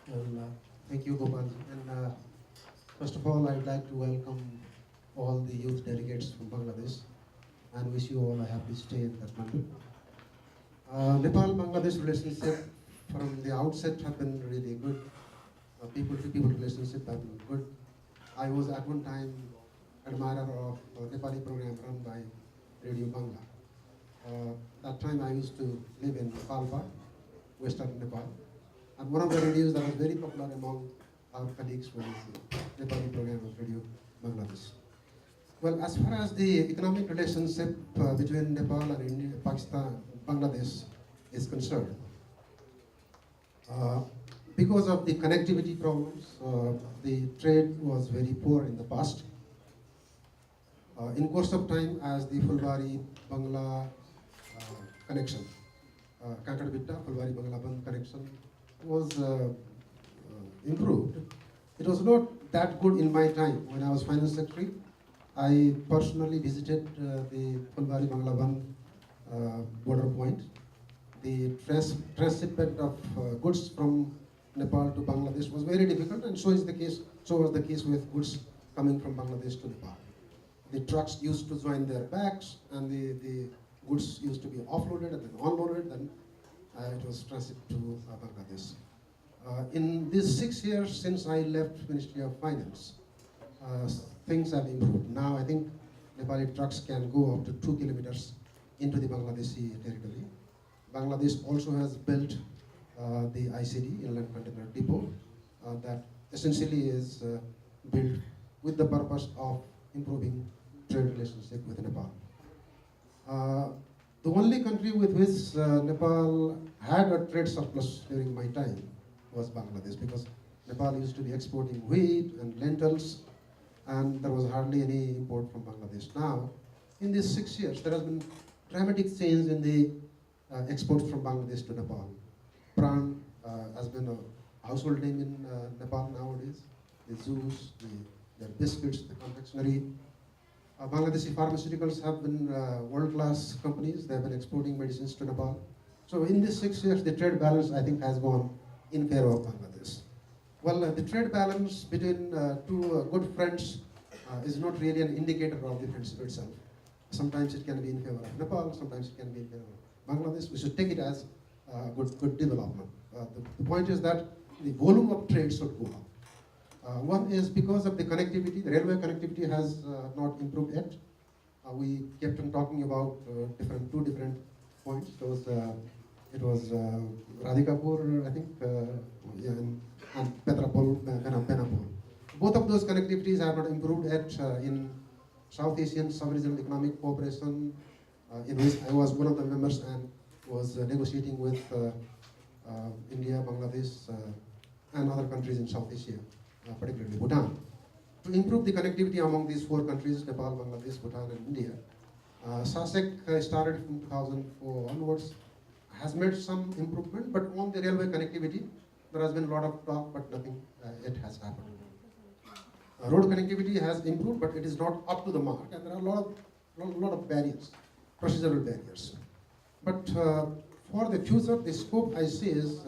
Well, thank you, Gopal. And first of all, I'd like to welcome all the youth delegates from Bangladesh and wish you all a happy stay in Kathmandu. Nepal-Bangladesh relationship from the outset have been really good. People-to-people relationship have been good. I was at one time admirer of Nepali program run by Radio Bangla. That time I used to live in Palpa, Western Nepal. And one of the radios that was very popular among our colleagues was the Nepali program of Radio Bangladesh. Well, as far as the economic relationship between Nepal and India, Pakistan, Bangladesh is concerned, uh, because of the connectivity problems, the trade was very poor in the past. In course of time, as the Fulbari-Bangla connection, Kankar-Bitta, Fulbari-Bangla connection was improved. It was not that good in my time when I was finance secretary. I personally visited the Fulbari-Bangla border point. The transshipment of goods from Nepal to Bangladesh was very difficult, and so is the case. So was the case with goods coming from Bangladesh to Nepal. The trucks used to join their backs, and the goods used to be offloaded and then unloaded, and it was transited to Bangladesh. In these 6 years since I left Ministry of Finance, things have improved. Now I think Nepali trucks can go up to 2 kilometers into the Bangladeshi territory. Bangladesh also has built the ICD, Inland Container Depot, that essentially is built with the purpose of improving trade relationship with Nepal. The only country with which Nepal had a trade surplus during my time was Bangladesh, because Nepal used to be exporting wheat and lentils, and there was hardly any import from Bangladesh. Now, in these 6 years, there has been dramatic change in the exports from Bangladesh to Nepal. Pran has been a household name in Nepal nowadays. The juice, their biscuits, the confectionery. Bangladeshi pharmaceuticals have been world-class companies. They have been exporting medicines to Nepal. So in these 6 years, the trade balance, I think, has gone in favor of Bangladesh. Well, the trade balance between two good friends is not really an indicator of the friendship itself. Sometimes it can be in favor of Nepal, sometimes it can be in favor of Bangladesh. We should take it as good development. The point is that the volume of trade should go up. One is because of the connectivity. The railway connectivity has not improved yet. We kept on talking about two different points. It was Radhikapur, I think, and Petrapol, Benapur. Both of those connectivities have not improved yet in South Asian Sub-Regional Economic Cooperation, in which I was one of the members and was negotiating with India, Bangladesh, and other countries in South Asia, particularly Bhutan. To improve the connectivity among these four countries, Nepal, Bangladesh, Bhutan, and India, SASEC started from 2004 onwards, has made some improvement, but on the railway connectivity, there has been a lot of talk, but nothing yet has happened. Road connectivity has improved, but it is not up to the mark, and there are a lot of barriers, procedural barriers. But for the future, the scope I see is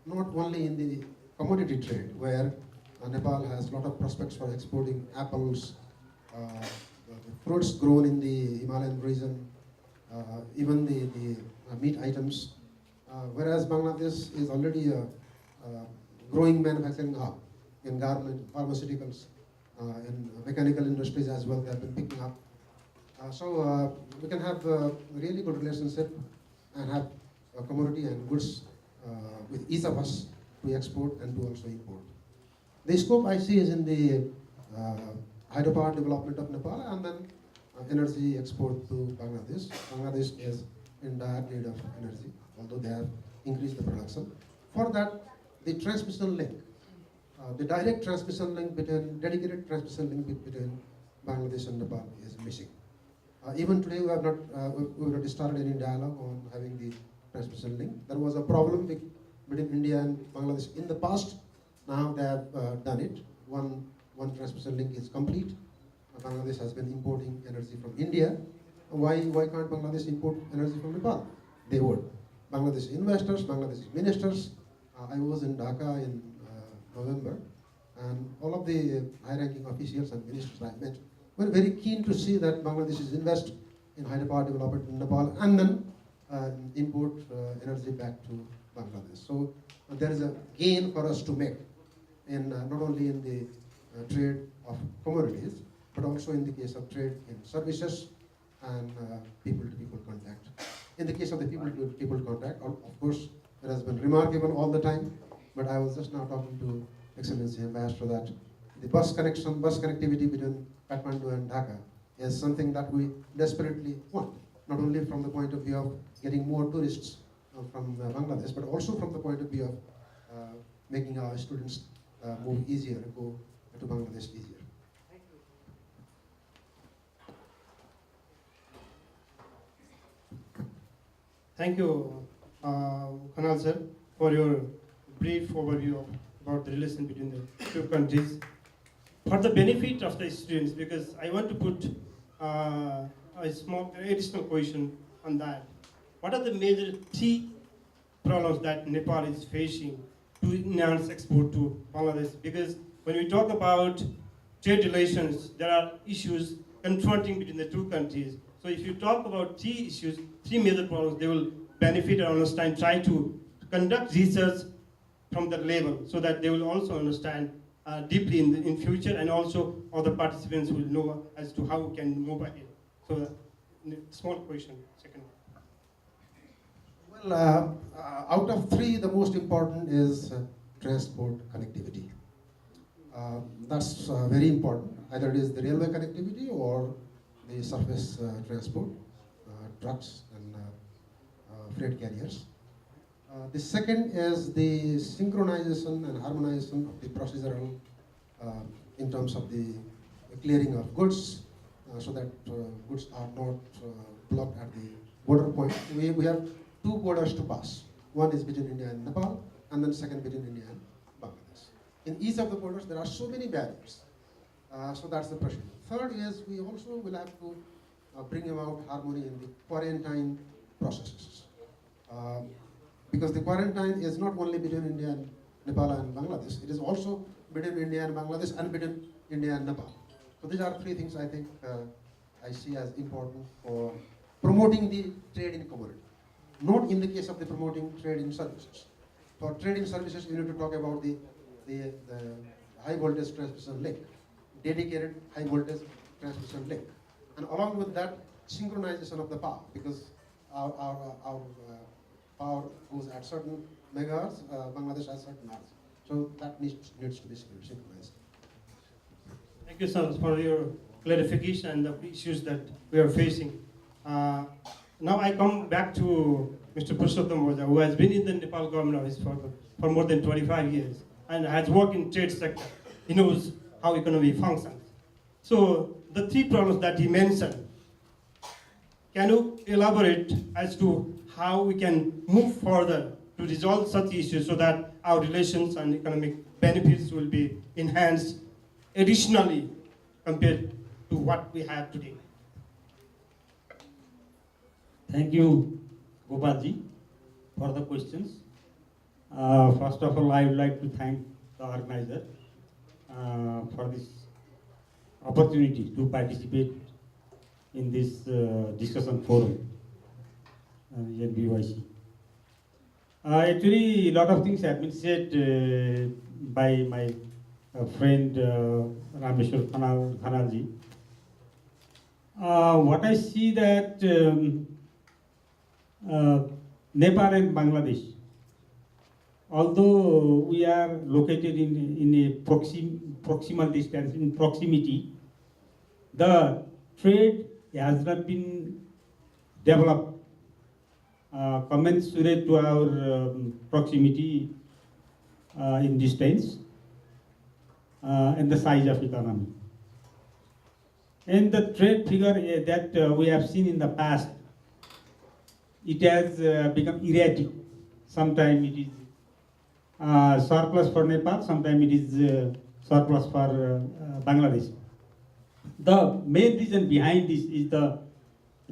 not only in the commodity trade, where Nepal has a lot of prospects for exporting apples, fruits grown in the Himalayan region, even the meat items, whereas Bangladesh is already a growing manufacturing hub in garment, pharmaceuticals, in mechanical industries as well. They have been picking up. So we can have a really good relationship and have a commodity and goods with each of us to export and to also import. The scope I see is in the hydropower development of Nepal, and then energy export to Bangladesh. Bangladesh is in dire need of energy, although they have increased the production. For that, the transmission link, the direct transmission link dedicated transmission link between Bangladesh and Nepal is missing. Even today, we have not started any dialogue on having the transmission link. There was a problem between India and Bangladesh in the past. Now they have done it. One transmission link is complete. Bangladesh has been importing energy from India. Why can't Bangladesh import energy from Nepal? They would. Bangladesh investors, Bangladesh ministers. I was in Dhaka in November, and all of the high-ranking officials and ministers I met were very keen to see that Bangladesh is invest in hydropower development in Nepal and then import energy back to Bangladesh. So there is a gain for us to make in not only in the trade of commodities, but also in the case of trade in services and people-to-people contact. In the case of the people-to-people contact, of course, it has been remarkable all the time, but I was just now talking to Excellency Ambassador that the bus connectivity between Kathmandu and Dhaka is something that we desperately want, not only from the point of view of getting more tourists from Bangladesh, but also from the point of view of making our students move easier, go to Bangladesh easier. Thank you, Kanal sir, for your brief overview about the relation between the two countries. For the benefit of the students, because I want to put a small additional question on that. What are the major three problems that Nepal is facing to enhance export to Bangladesh? Because when we talk about trade relations, there are issues confronting between the two countries. So if you talk about three issues, three major problems, they will benefit and understand, try to conduct research from that level so that they will also understand deeply in future, and also other participants will know as to how we can move ahead. So small question, second one. Well, out of three, the most important is transport connectivity. That's very important. Either it is the railway connectivity or the surface transport, trucks and freight carriers. The second is the synchronization and harmonization of the procedural in terms of the clearing of goods, so that goods are not blocked at the border point. We have two borders to pass. One is between India and Nepal, and then second between India and Bangladesh. In each of the borders, there are so many barriers. So that's the pressure. Third is we also will have to bring about harmony in the quarantine processes. Because the quarantine is not only between India and Nepal and Bangladesh, it is also between India and Bangladesh and between India and Nepal. So these are three things I think I see as important for promoting the trade in commodity. Not in the case of the promoting trade in services. For trade in services, you need to talk about the high voltage transmission link, dedicated high voltage transmission link. And along with that, synchronization of the power, because our power goes at certain megahertz, Bangladesh has certain hertz. So that needs to be synchronized. Thank you, sir, for your clarification and the issues that we are facing. Now I come back to Mr. Purushottam Oza, who has been in the Nepal government office for more than 25 years and has worked in trade sector. He knows how economy functions. So the three problems that he mentioned, can you elaborate as to how we can move further to resolve such issues so that our relations and economic benefits will be enhanced additionally compared to what we have today? Thank you, Gopalji, for the questions. First of all, I would like to thank the organizer for this opportunity to participate in this discussion forum, NBYC. Actually, a lot of things have been said by my friend Rameshwar Khanalji. What I see that Nepal and Bangladesh, although we are located in a proximal distance, in proximity, the trade has not been developed commensurate to our proximity in distance and the size of economy. And the trade figure that we have seen in the past, it has become erratic. Sometimes it is surplus for Nepal, sometimes it is surplus for Bangladesh. The main reason behind this is the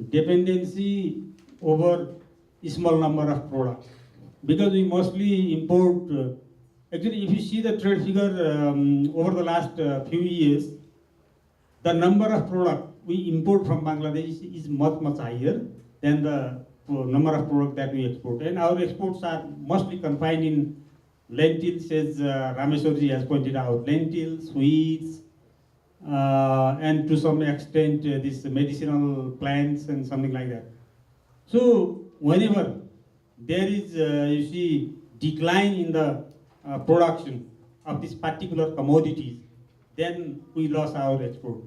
dependency over a small number of products. Because we mostly import Actually, if you see the trade figure over the last few years, the number of product we import from Bangladesh is much higher than the number of product that we export. And our exports are mostly confined in lentils, as Rameshwarji has pointed out, lentils, wheats, and to some extent these medicinal plants and something like that. So whenever there is, you see, decline in the production of these particular commodities, then we lost our export.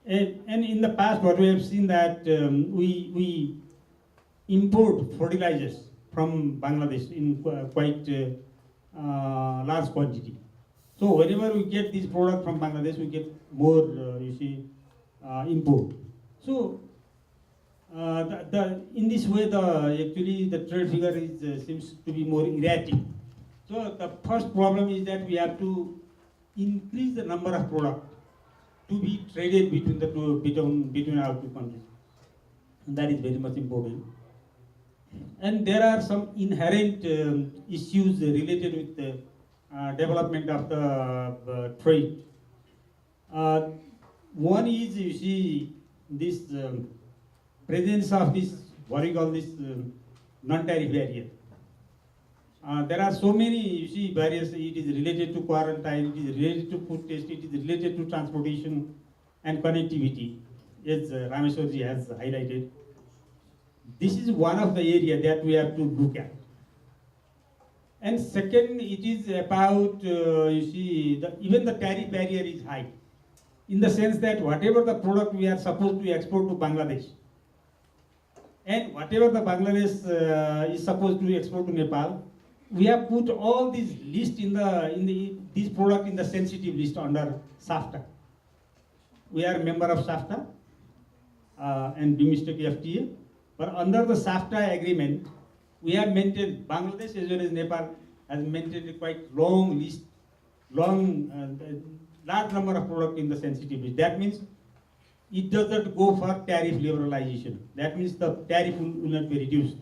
And in the past, what we have seen that we import fertilizers from Bangladesh in quite large quantity. So whenever we get this product from Bangladesh, we get more, you see, import. So in this way, actually the trade figure is seems to be more erratic. So the first problem is that we have to increase the number of products to be traded between the two, between our two countries. And that is very much important. And there are some inherent issues related with the development of the trade. One is, you see, this presence of this, what we call this non-tariff barrier. There are so many, you see, barriers. It is related to quarantine, it is related to food test, it is related to transportation and connectivity, as Rameshwarji has highlighted. This is one of the areas that we have to look at. And second, it is about, you see, even the tariff barrier is high, in the sense that whatever the product we are supposed to export to Bangladesh, and whatever the Bangladesh is supposed to export to Nepal, we have put all these list this product in the sensitive list under SAFTA. We are a member of SAFTA and domestic FTA. But under the SAFTA agreement, we have maintained, Bangladesh as well as Nepal has maintained a quite long list, large number of products in the sensitive list. That means it does not go for tariff liberalization. That means the tariff will not be reduced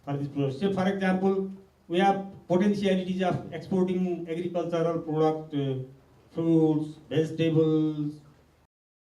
for this product. So for example, we have potentialities of exporting agricultural product, fruits, vegetables,